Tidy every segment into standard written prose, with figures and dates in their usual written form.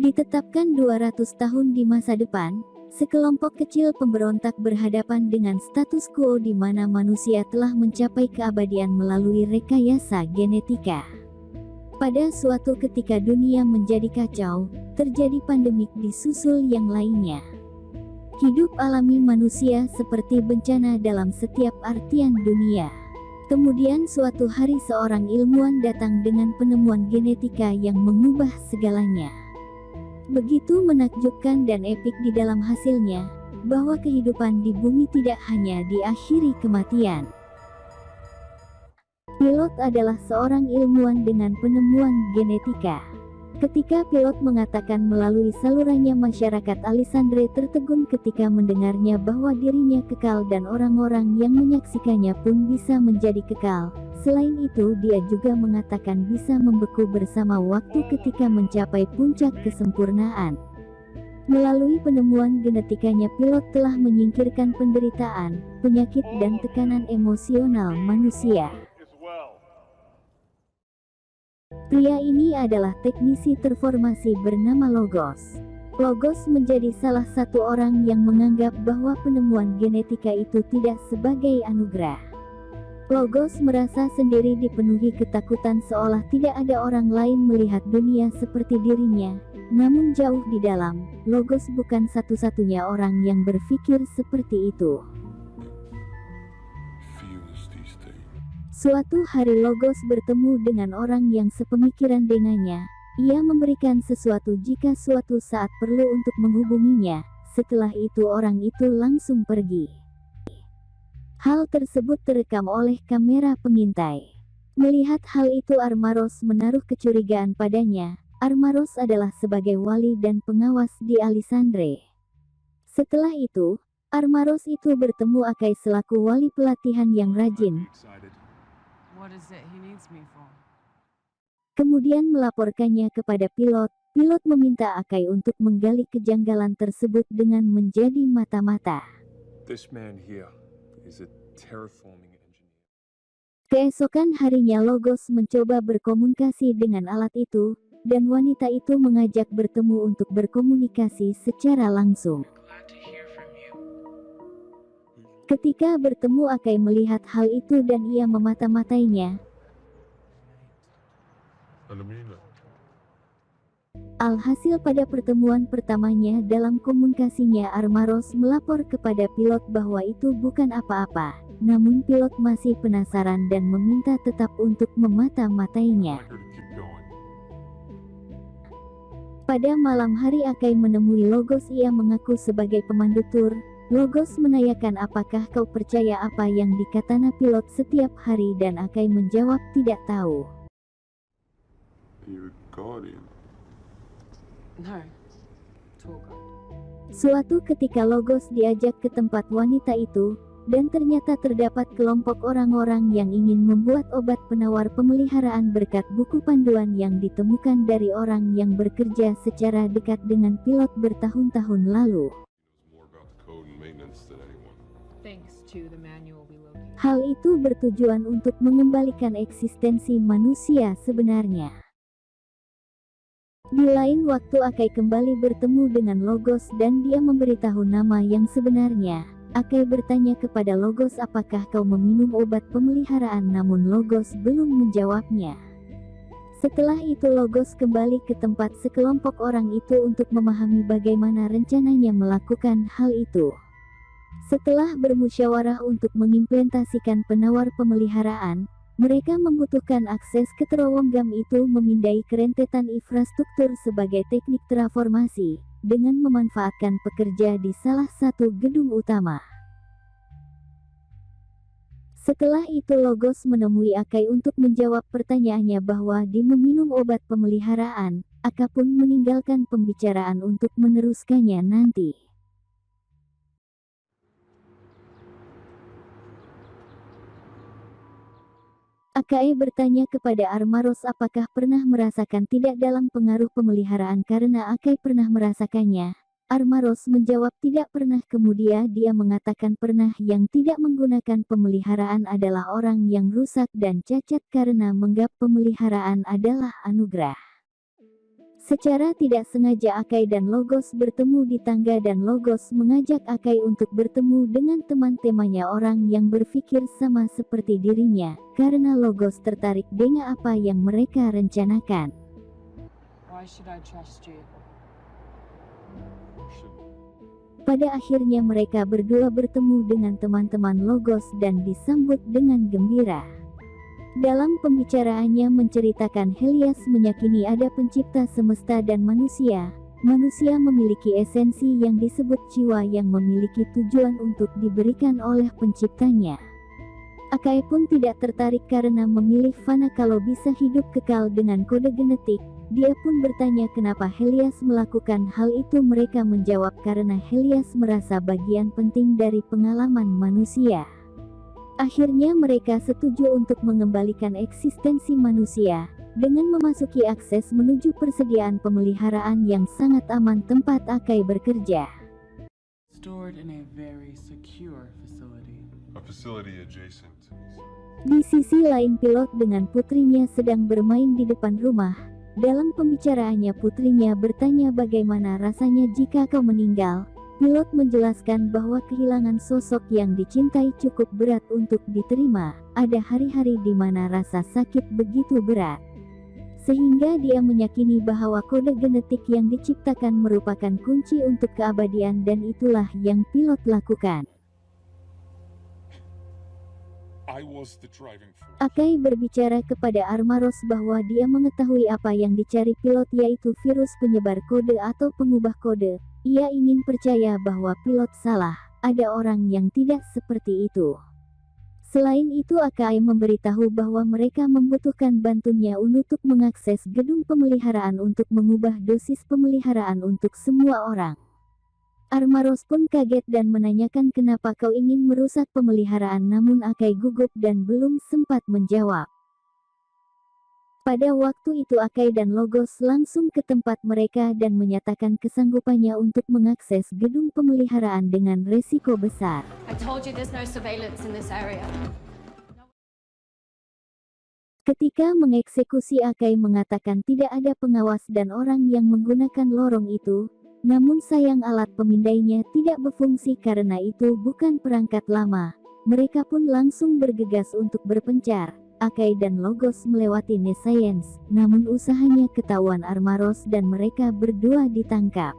Ditetapkan 200 tahun di masa depan, sekelompok kecil pemberontak berhadapan dengan status quo di mana manusia telah mencapai keabadian melalui rekayasa genetika. Pada suatu ketika dunia menjadi kacau, terjadi pandemik disusul yang lainnya. Hidup alami manusia seperti bencana dalam setiap artian dunia. Kemudian suatu hari seorang ilmuwan datang dengan penemuan genetika yang mengubah segalanya. Begitu menakjubkan dan epik di dalam hasilnya, bahwa kehidupan di bumi tidak hanya diakhiri kematian. Pilot adalah seorang ilmuwan dengan penemuan genetika. Ketika pilot mengatakan melalui salurannya, masyarakat Alessandre tertegun ketika mendengarnya bahwa dirinya kekal dan orang-orang yang menyaksikannya pun bisa menjadi kekal. Selain itu, dia juga mengatakan bisa membeku bersama waktu ketika mencapai puncak kesempurnaan. Melalui penemuan genetikanya, pilot telah menyingkirkan penderitaan, penyakit dan tekanan emosional manusia. Pria ini adalah teknisi terformasi bernama Logos. Logos menjadi salah satu orang yang menganggap bahwa penemuan genetika itu tidak sebagai anugerah. Logos merasa sendiri dipenuhi ketakutan seolah tidak ada orang lain melihat dunia seperti dirinya. Namun jauh di dalam, Logos bukan satu-satunya orang yang berpikir seperti itu. Suatu hari Logos bertemu dengan orang yang sepemikiran dengannya. Ia memberikan sesuatu jika suatu saat perlu untuk menghubunginya. Setelah itu orang itu langsung pergi. Hal tersebut terekam oleh kamera pengintai. Melihat hal itu, Armaros menaruh kecurigaan padanya. Armaros adalah sebagai wali dan pengawas di Alessandre. Setelah itu, Armaros itu bertemu Akai selaku wali pelatihan yang rajin. Kemudian melaporkannya kepada pilot. Pilot meminta Akai untuk menggali kejanggalan tersebut dengan menjadi mata-mata. Keesokan harinya Logos mencoba berkomunikasi dengan alat itu, dan wanita itu mengajak bertemu untuk berkomunikasi secara langsung. Ketika bertemu, Akai melihat hal itu dan ia memata-matainya. Alhasil pada pertemuan pertamanya dalam komunikasinya, Armaros melapor kepada pilot bahwa itu bukan apa-apa. Namun pilot masih penasaran dan meminta tetap untuk memata-matainya. Pada malam hari Akai menemui Logos. Ia mengaku sebagai pemandu tur. Logos menanyakan, apakah kau percaya apa yang dikatakan pilot setiap hari, dan Akai menjawab tidak tahu. Suatu ketika Logos diajak ke tempat wanita itu, dan ternyata terdapat kelompok orang-orang yang ingin membuat obat penawar pemeliharaan berkat buku panduan yang ditemukan dari orang yang bekerja secara dekat dengan pilot bertahun-tahun lalu. Hal itu bertujuan untuk mengembalikan eksistensi manusia sebenarnya. Di lain waktu Akai kembali bertemu dengan Logos dan dia memberitahu nama yang sebenarnya. Akai bertanya kepada Logos, apakah kau meminum obat pemeliharaan, namun Logos belum menjawabnya. Setelah itu Logos kembali ke tempat sekelompok orang itu untuk memahami bagaimana rencananya melakukan hal itu. Setelah bermusyawarah untuk mengimplementasikan penawar pemeliharaan, mereka membutuhkan akses ke terowongan itu memindai kerentetan infrastruktur sebagai teknik terformasi, dengan memanfaatkan pekerja di salah satu gedung utama. Setelah itu Logos menemui Akai untuk menjawab pertanyaannya bahwa di meminum obat pemeliharaan, Akai pun meninggalkan pembicaraan untuk meneruskannya nanti. Akai bertanya kepada Armaros apakah pernah merasakan tidak dalam pengaruh pemeliharaan karena Akai pernah merasakannya. Armaros menjawab tidak pernah. Kemudian dia mengatakan pernah. Yang tidak menggunakan pemeliharaan adalah orang yang rusak dan cacat karena menganggap pemeliharaan adalah anugerah. Secara tidak sengaja Akai dan Logos bertemu di tangga dan Logos mengajak Akai untuk bertemu dengan teman-temannya orang yang berpikir sama seperti dirinya, karena Logos tertarik dengan apa yang mereka rencanakan. Why should I trust you? Pada akhirnya mereka berdua bertemu dengan teman-teman Logos dan disambut dengan gembira. Dalam pembicaraannya menceritakan Helias meyakini ada pencipta semesta dan manusia. Manusia memiliki esensi yang disebut jiwa yang memiliki tujuan untuk diberikan oleh penciptanya. Akai pun tidak tertarik karena memilih fana kalau bisa hidup kekal dengan kode genetik. Dia pun bertanya kenapa Helias melakukan hal itu. Mereka menjawab karena Helias merasa bagian penting dari pengalaman manusia. Akhirnya mereka setuju untuk mengembalikan eksistensi manusia, dengan memasuki akses menuju persediaan pemeliharaan yang sangat aman tempat Akai bekerja. Stored in a very secure facility. A facility adjacent. Di sisi lain pilot dengan putrinya sedang bermain di depan rumah. Dalam pembicaraannya putrinya bertanya bagaimana rasanya jika kau meninggal. Pilot menjelaskan bahwa kehilangan sosok yang dicintai cukup berat untuk diterima. Ada hari-hari di mana rasa sakit begitu berat. Sehingga dia meyakini bahwa kode genetik yang diciptakan merupakan kunci untuk keabadian dan itulah yang pilot lakukan. Akai berbicara kepada Armaros bahwa dia mengetahui apa yang dicari pilot yaitu virus penyebar kode atau pengubah kode. Ia ingin percaya bahwa pilot salah, ada orang yang tidak seperti itu. Selain itu Akai memberitahu bahwa mereka membutuhkan bantuannya untuk mengakses gedung pemeliharaan untuk mengubah dosis pemeliharaan untuk semua orang. Armaros pun kaget dan menanyakan kenapa kau ingin merusak pemeliharaan namun Akai gugup dan belum sempat menjawab. Pada waktu itu Akai dan Logos langsung ke tempat mereka dan menyatakan kesanggupannya untuk mengakses gedung pemeliharaan dengan resiko besar. I told you there's no surveillance in this area. Ketika mengeksekusi Akai mengatakan tidak ada pengawas dan orang yang menggunakan lorong itu, namun sayang alat pemindainya tidak berfungsi karena itu bukan perangkat lama. Mereka pun langsung bergegas untuk berpencar. Akai dan Logos melewati Nescience, namun usahanya ketahuan Armaros dan mereka berdua ditangkap.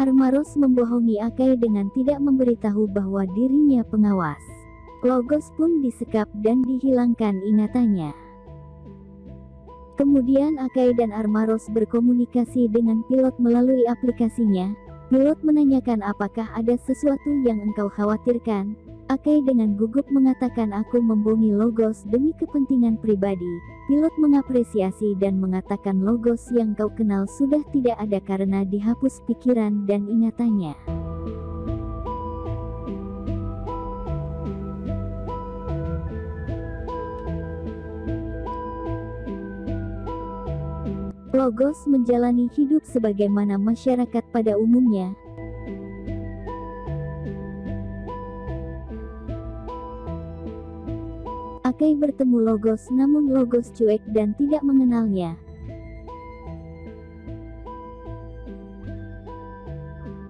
Armaros membohongi Akai dengan tidak memberitahu bahwa dirinya pengawas. Logos pun disekap dan dihilangkan ingatannya. Kemudian Akai dan Armaros berkomunikasi dengan pilot melalui aplikasinya. Pilot menanyakan apakah ada sesuatu yang engkau khawatirkan. Akai dengan gugup mengatakan aku membohongi Logos demi kepentingan pribadi. Pilot mengapresiasi dan mengatakan Logos yang kau kenal sudah tidak ada karena dihapus pikiran dan ingatannya. Logos menjalani hidup sebagaimana masyarakat pada umumnya. Akai bertemu Logos namun Logos cuek dan tidak mengenalnya.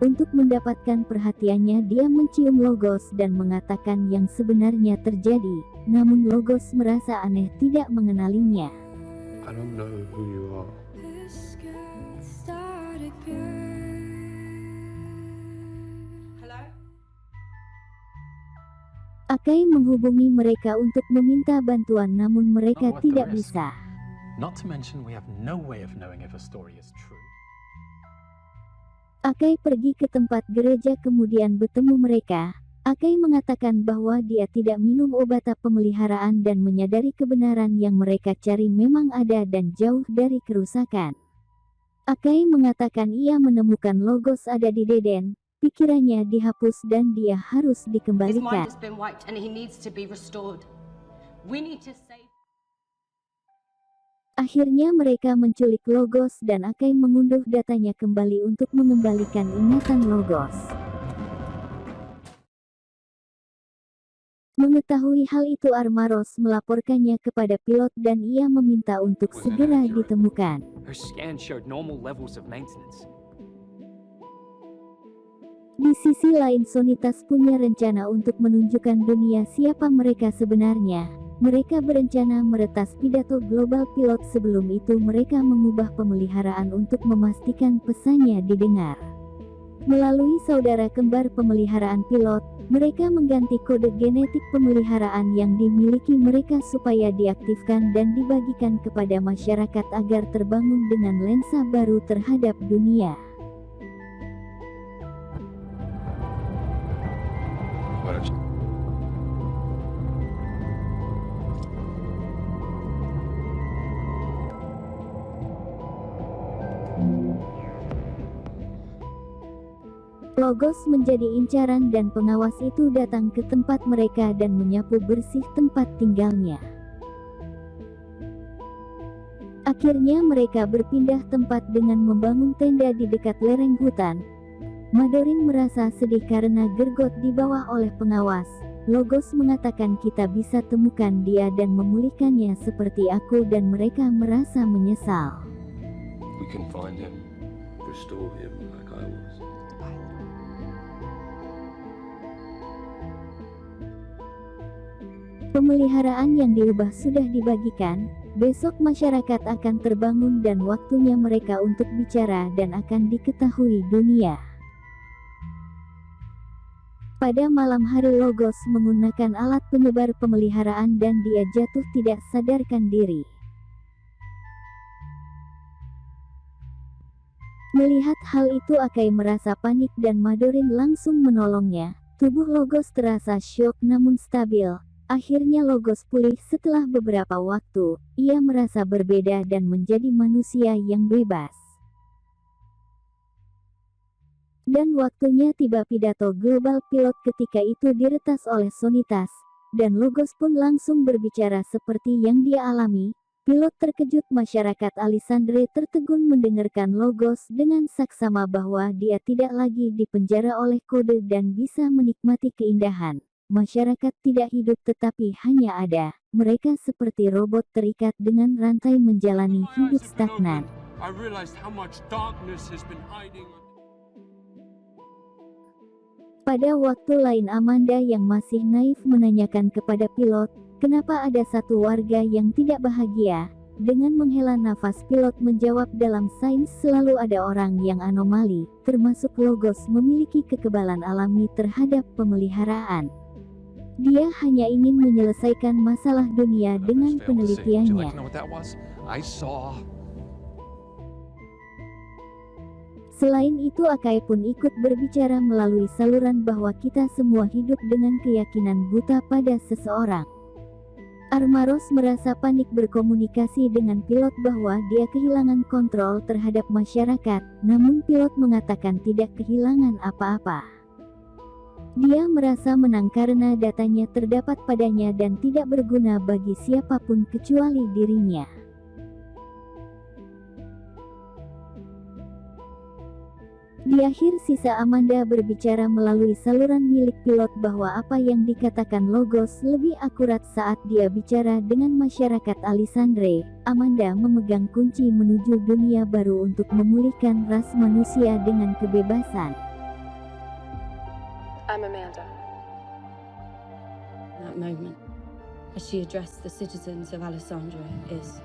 Untuk mendapatkan perhatiannya dia mencium Logos dan mengatakan yang sebenarnya terjadi, namun Logos merasa aneh tidak mengenalinya. I don't know who you are. Hello? Akai menghubungi mereka untuk meminta bantuan namun mereka tidak bisa. Not to mention we have no way of knowing if a story is true. Akai pergi ke tempat gereja kemudian bertemu mereka. Akai mengatakan bahwa dia tidak minum obat pemeliharaan dan menyadari kebenaran yang mereka cari memang ada dan jauh dari kerusakan. Akai mengatakan ia menemukan Logos ada di Deden, pikirannya dihapus dan dia harus His mind dikembalikan. has been wiped and he needs to be restored. We need to save. Akhirnya mereka menculik Logos dan Akai mengunduh datanya kembali untuk mengembalikan ingatan Logos. Mengetahui hal itu Armaros melaporkannya kepada pilot dan ia meminta untuk segera ditemukan. Her scan showed normal levels of maintenance. Di sisi lain Sonitas punya rencana untuk menunjukkan dunia siapa mereka sebenarnya. Mereka berencana meretas pidato global pilot sebelum itu mereka mengubah pemeliharaan untuk memastikan pesannya didengar. Melalui saudara kembar pemeliharaan pilot, mereka mengganti kode genetik pemeliharaan yang dimiliki mereka supaya diaktifkan dan dibagikan kepada masyarakat agar terbangun dengan lensa baru terhadap dunia. Logos menjadi incaran dan pengawas itu datang ke tempat mereka dan menyapu bersih tempat tinggalnya. Akhirnya mereka berpindah tempat dengan membangun tenda di dekat lereng hutan. Madorin merasa sedih karena Gergot dibawa oleh pengawas. Logos mengatakan kita bisa temukan dia dan memulihkannya seperti aku dan mereka merasa menyesal. We can find him, restore him like I was. Pemeliharaan yang diubah sudah dibagikan, besok masyarakat akan terbangun dan waktunya mereka untuk bicara dan akan diketahui dunia. Pada malam hari Logos menggunakan alat penyebar pemeliharaan dan dia jatuh tidak sadarkan diri. Melihat hal itu Akai merasa panik dan Madorin langsung menolongnya. Tubuh Logos terasa syok namun stabil. Akhirnya Logos pulih setelah beberapa waktu, ia merasa berbeda dan menjadi manusia yang bebas. Dan waktunya tiba pidato global pilot ketika itu diretas oleh Sonitas, dan Logos pun langsung berbicara seperti yang dia alami. Pilot terkejut masyarakat Alessandre tertegun mendengarkan Logos dengan saksama bahwa dia tidak lagi dipenjara oleh kode dan bisa menikmati keindahan. Masyarakat tidak hidup tetapi hanya ada. Mereka seperti robot terikat dengan rantai menjalani hidup stagnan. Pada waktu lain Amanda yang masih naif menanyakan kepada pilot, kenapa ada satu warga yang tidak bahagia? Dengan menghela nafas pilot menjawab dalam sains selalu ada orang yang anomali, termasuk Logos memiliki kekebalan alami terhadap pemeliharaan. Dia hanya ingin menyelesaikan masalah dunia dengan penelitiannya. Selain itu Akai pun ikut berbicara melalui saluran bahwa kita semua hidup dengan keyakinan buta pada seseorang. Armaros merasa panik berkomunikasi dengan pilot bahwa dia kehilangan kontrol terhadap masyarakat, namun pilot mengatakan tidak kehilangan apa-apa. Dia merasa menang karena datanya terdapat padanya dan tidak berguna bagi siapapun kecuali dirinya. Di akhir sisa Amanda berbicara melalui saluran milik pilot bahwa apa yang dikatakan Logos lebih akurat saat dia bicara dengan masyarakat Alessandre. Amanda memegang kunci menuju dunia baru untuk memulihkan ras manusia dengan kebebasan. I'm Amanda. That moment, as she addressed the citizens of Alessandria, is